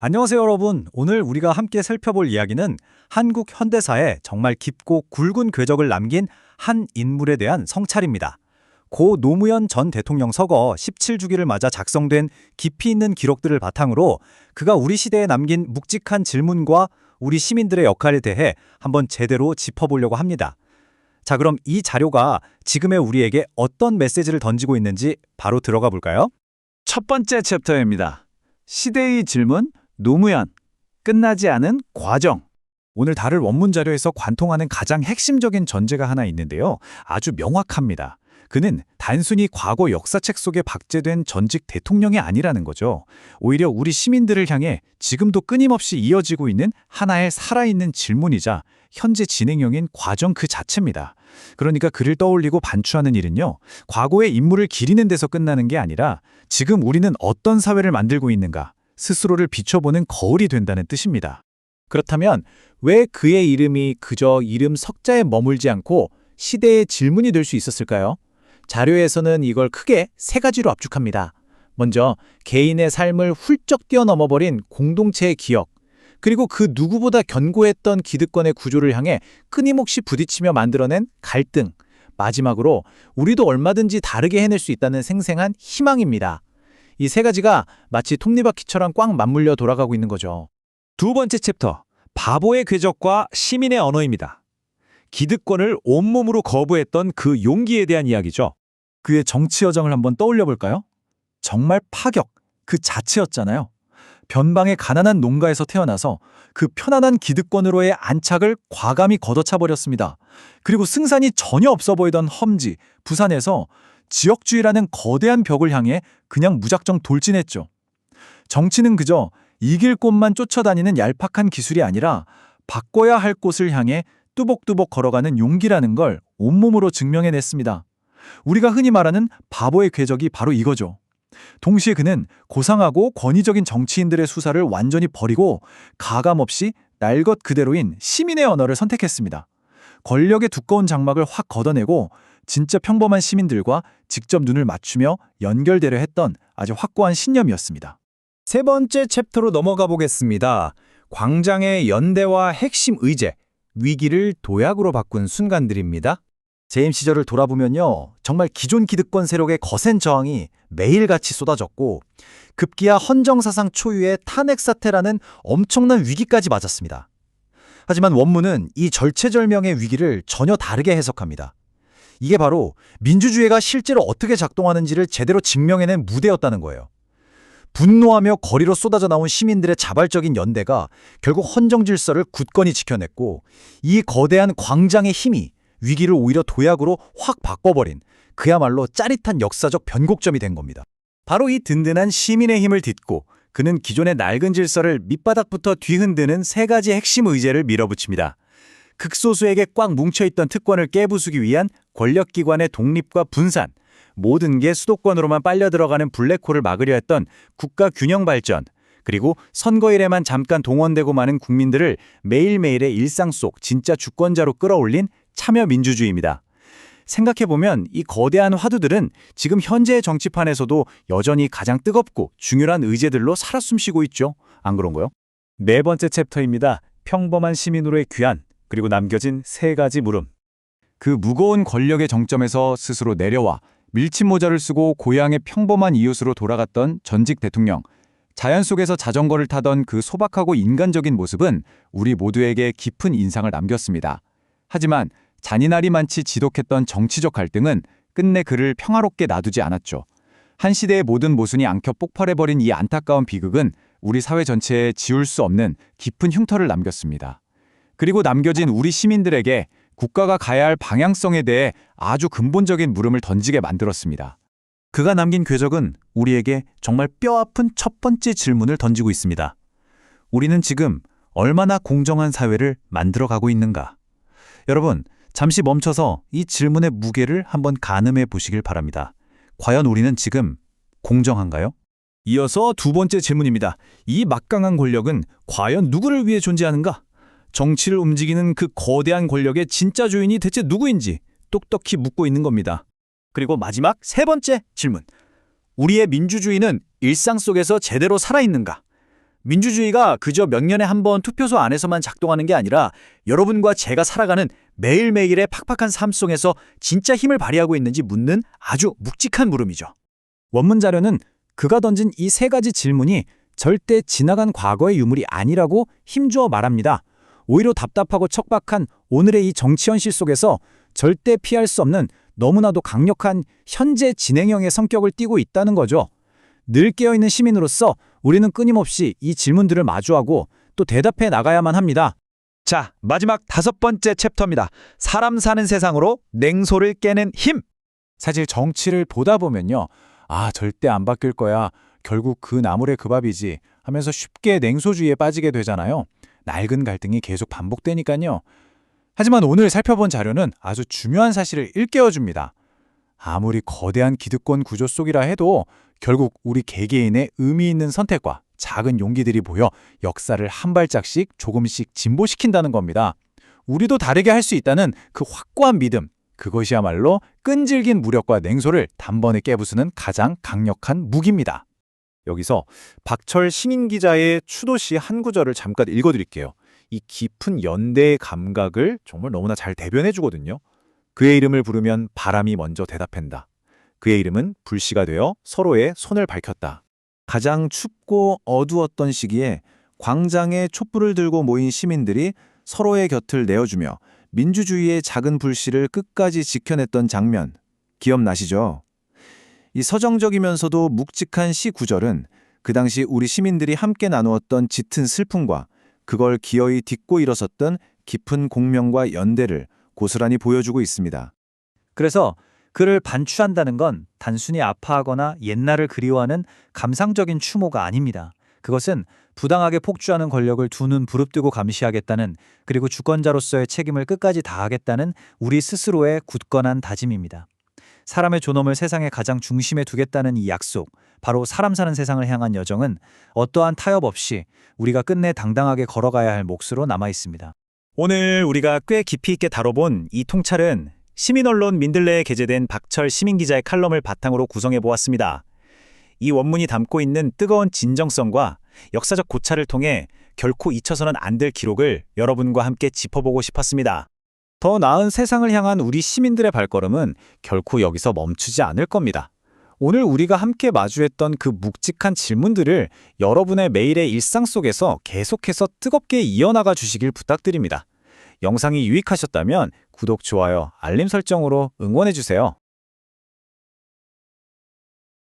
안녕하세요, 여러분. 오늘 우리가 함께 살펴볼 이야기는 한국 현대사에 정말 깊고 굵은 궤적을 남긴 한 인물에 대한 성찰입니다. 고 노무현 전 대통령 서거 17주기를 맞아 작성된 깊이 있는 기록들을 바탕으로 그가 우리 시대에 남긴 묵직한 질문과 우리 시민들의 역할에 대해 한번 제대로 짚어보려고 합니다. 자, 그럼 이 자료가 지금의 우리에게 어떤 메시지를 던지고 있는지 바로 들어가 볼까요? 첫 번째 챕터입니다. 시대의 질문, 노무현, 끝나지 않은 과정. 오늘 다룰 원문 자료에서 관통하는 가장 핵심적인 전제가 하나 있는데요. 아주 명확합니다. 그는 단순히 과거 역사책 속에 박제된 전직 대통령이 아니라는 거죠. 오히려 우리 시민들을 향해 지금도 끊임없이 이어지고 있는 하나의 살아있는 질문이자 현재 진행형인 과정 그 자체입니다. 그러니까 그를 떠올리고 반추하는 일은요, 과거의 인물을 기리는 데서 끝나는 게 아니라 지금 우리는 어떤 사회를 만들고 있는가, 스스로를 비춰보는 거울이 된다는 뜻입니다. 그렇다면 왜 그의 이름이 그저 이름 석자에 머물지 않고 시대의 질문이 될 수 있었을까요? 자료에서는 이걸 크게 세 가지로 압축합니다. 먼저 개인의 삶을 훌쩍 뛰어넘어버린 공동체의 기억, 그리고 그 누구보다 견고했던 기득권의 구조를 향해 끊임없이 부딪히며 만들어낸 갈등, 마지막으로 우리도 얼마든지 다르게 해낼 수 있다는 생생한 희망입니다. 이 세 가지가 마치 톱니바퀴처럼 꽉 맞물려 돌아가고 있는 거죠. 두 번째 챕터, 바보의 궤적과 시민의 언어입니다. 기득권을 온몸으로 거부했던 그 용기에 대한 이야기죠. 그의 정치 여정을 한번 떠올려 볼까요? 정말 파격, 그 자체였잖아요. 변방의 가난한 농가에서 태어나서 그 편안한 기득권으로의 안착을 과감히 걷어차버렸습니다. 그리고 승산이 전혀 없어 보이던 험지, 부산에서 지역주의라는 거대한 벽을 향해 그냥 무작정 돌진했죠. 정치는 그저 이길 곳만 쫓아다니는 얄팍한 기술이 아니라 바꿔야 할 곳을 향해 뚜벅뚜벅 걸어가는 용기라는 걸 온몸으로 증명해냈습니다. 우리가 흔히 말하는 바보의 궤적이 바로 이거죠. 동시에 그는 고상하고 권위적인 정치인들의 수사를 완전히 버리고 가감없이 날 것 그대로인 시민의 언어를 선택했습니다. 권력의 두꺼운 장막을 확 걷어내고 진짜 평범한 시민들과 직접 눈을 맞추며 연결되려 했던 아주 확고한 신념이었습니다. 세 번째 챕터로 넘어가 보겠습니다. 광장의 연대와 핵심 의제, 위기를 도약으로 바꾼 순간들입니다. 재임 시절을 돌아보면요, 정말 기존 기득권 세력의 거센 저항이 매일같이 쏟아졌고 급기야 헌정사상 초유의 탄핵 사태라는 엄청난 위기까지 맞았습니다. 하지만 원문은 이 절체절명의 위기를 전혀 다르게 해석합니다. 이게 바로 민주주의가 실제로 어떻게 작동하는지를 제대로 증명해낸 무대였다는 거예요. 분노하며 거리로 쏟아져 나온 시민들의 자발적인 연대가 결국 헌정 질서를 굳건히 지켜냈고, 이 거대한 광장의 힘이 위기를 오히려 도약으로 확 바꿔버린 그야말로 짜릿한 역사적 변곡점이 된 겁니다. 바로 이 든든한 시민의 힘을 딛고 그는 기존의 낡은 질서를 밑바닥부터 뒤흔드는 세 가지 핵심 의제를 밀어붙입니다. 극소수에게 꽉 뭉쳐있던 특권을 깨부수기 위한 권력기관의 독립과 분산, 모든 게 수도권으로만 빨려 들어가는 블랙홀을 막으려 했던 국가 균형 발전, 그리고 선거일에만 잠깐 동원되고 마는 국민들을 매일매일의 일상 속 진짜 주권자로 끌어올린 참여민주주의입니다. 생각해보면 이 거대한 화두들은 지금 현재의 정치판에서도 여전히 가장 뜨겁고 중요한 의제들로 살아 숨쉬고 있죠. 안 그런가요? 네 번째 챕터입니다. 평범한 시민으로의 귀환, 그리고 남겨진 세 가지 물음. 그 무거운 권력의 정점에서 스스로 내려와 밀짚 모자를 쓰고 고향의 평범한 이웃으로 돌아갔던 전직 대통령. 자연 속에서 자전거를 타던 그 소박하고 인간적인 모습은 우리 모두에게 깊은 인상을 남겼습니다. 하지만 잔인하리만치 지독했던 정치적 갈등은 끝내 그를 평화롭게 놔두지 않았죠. 한 시대의 모든 모순이 앙켜 폭발해버린 이 안타까운 비극은 우리 사회 전체에 지울 수 없는 깊은 흉터를 남겼습니다. 그리고 남겨진 우리 시민들에게 국가가 가야 할 방향성에 대해 아주 근본적인 물음을 던지게 만들었습니다. 그가 남긴 궤적은 우리에게 정말 뼈아픈 첫 번째 질문을 던지고 있습니다. 우리는 지금 얼마나 공정한 사회를 만들어가고 있는가? 여러분, 잠시 멈춰서 이 질문의 무게를 한번 가늠해 보시길 바랍니다. 과연 우리는 지금 공정한가요? 이어서 두 번째 질문입니다. 이 막강한 권력은 과연 누구를 위해 존재하는가? 정치를 움직이는 그 거대한 권력의 진짜 주인이 대체 누구인지 똑똑히 묻고 있는 겁니다. 그리고 마지막 세 번째 질문. 우리의 민주주의는 일상 속에서 제대로 살아있는가? 민주주의가 그저 몇 년에 한 번 투표소 안에서만 작동하는 게 아니라 여러분과 제가 살아가는 매일매일의 팍팍한 삶 속에서 진짜 힘을 발휘하고 있는지 묻는 아주 묵직한 물음이죠. 원문 자료는 그가 던진 이 세 가지 질문이 절대 지나간 과거의 유물이 아니라고 힘주어 말합니다. 오히려 답답하고 척박한 오늘의 이 정치 현실 속에서 절대 피할 수 없는 너무나도 강력한 현재 진행형의 성격을 띠고 있다는 거죠. 늘 깨어있는 시민으로서 우리는 끊임없이 이 질문들을 마주하고 또 대답해 나가야만 합니다. 자, 마지막 5번째 챕터입니다. 사람 사는 세상으로 냉소를 깨는 힘! 사실 정치를 보다 보면요. 아, 절대 안 바뀔 거야. 결국 그 나물의 그 밥이지 하면서 쉽게 냉소주의에 빠지게 되잖아요. 낡은 갈등이 계속 반복되니까요. 하지만 오늘 살펴본 자료는 아주 중요한 사실을 일깨워줍니다. 아무리 거대한 기득권 구조 속이라 해도 결국 우리 개개인의 의미 있는 선택과 작은 용기들이 보여 역사를 한 발짝씩 조금씩 진보시킨다는 겁니다. 우리도 다르게 할 수 있다는 그 확고한 믿음, 그것이야말로 끈질긴 무력과 냉소를 단번에 깨부수는 가장 강력한 무기입니다. 여기서 박철 신인 기자의 추도시 한 구절을 잠깐 읽어드릴게요. 이 깊은 연대의 감각을 정말 너무나 잘 대변해 주거든요. 그의 이름을 부르면 바람이 먼저 대답한다. 그의 이름은 불씨가 되어 서로의 손을 밝혔다. 가장 춥고 어두웠던 시기에 광장에 촛불을 들고 모인 시민들이 서로의 곁을 내어주며 민주주의의 작은 불씨를 끝까지 지켜냈던 장면, 기억나시죠? 이 서정적이면서도 묵직한 시 구절은 그 당시 우리 시민들이 함께 나누었던 짙은 슬픔과 그걸 기어이 딛고 일어섰던 깊은 공명과 연대를 고스란히 보여주고 있습니다. 그래서 그를 반추한다는 건 단순히 아파하거나 옛날을 그리워하는 감상적인 추모가 아닙니다. 그것은 부당하게 폭주하는 권력을 두 눈 부릅뜨고 감시하겠다는, 그리고 주권자로서의 책임을 끝까지 다하겠다는 우리 스스로의 굳건한 다짐입니다. 사람의 존엄을 세상의 가장 중심에 두겠다는 이 약속, 바로 사람 사는 세상을 향한 여정은 어떠한 타협 없이 우리가 끝내 당당하게 걸어가야 할 몫으로 남아 있습니다. 오늘 우리가 꽤 깊이 있게 다뤄본 이 통찰은 시민언론 민들레에 게재된 박철 시민기자의 칼럼을 바탕으로 구성해 보았습니다. 이 원문이 담고 있는 뜨거운 진정성과 역사적 고찰을 통해 결코 잊혀서는 안 될 기록을 여러분과 함께 짚어보고 싶었습니다. 더 나은 세상을 향한 우리 시민들의 발걸음은 결코 여기서 멈추지 않을 겁니다. 오늘 우리가 함께 마주했던 그 묵직한 질문들을 여러분의 매일의 일상 속에서 계속해서 뜨겁게 이어나가 주시길 부탁드립니다. 영상이 유익하셨다면 구독, 좋아요, 알림 설정으로 응원해주세요.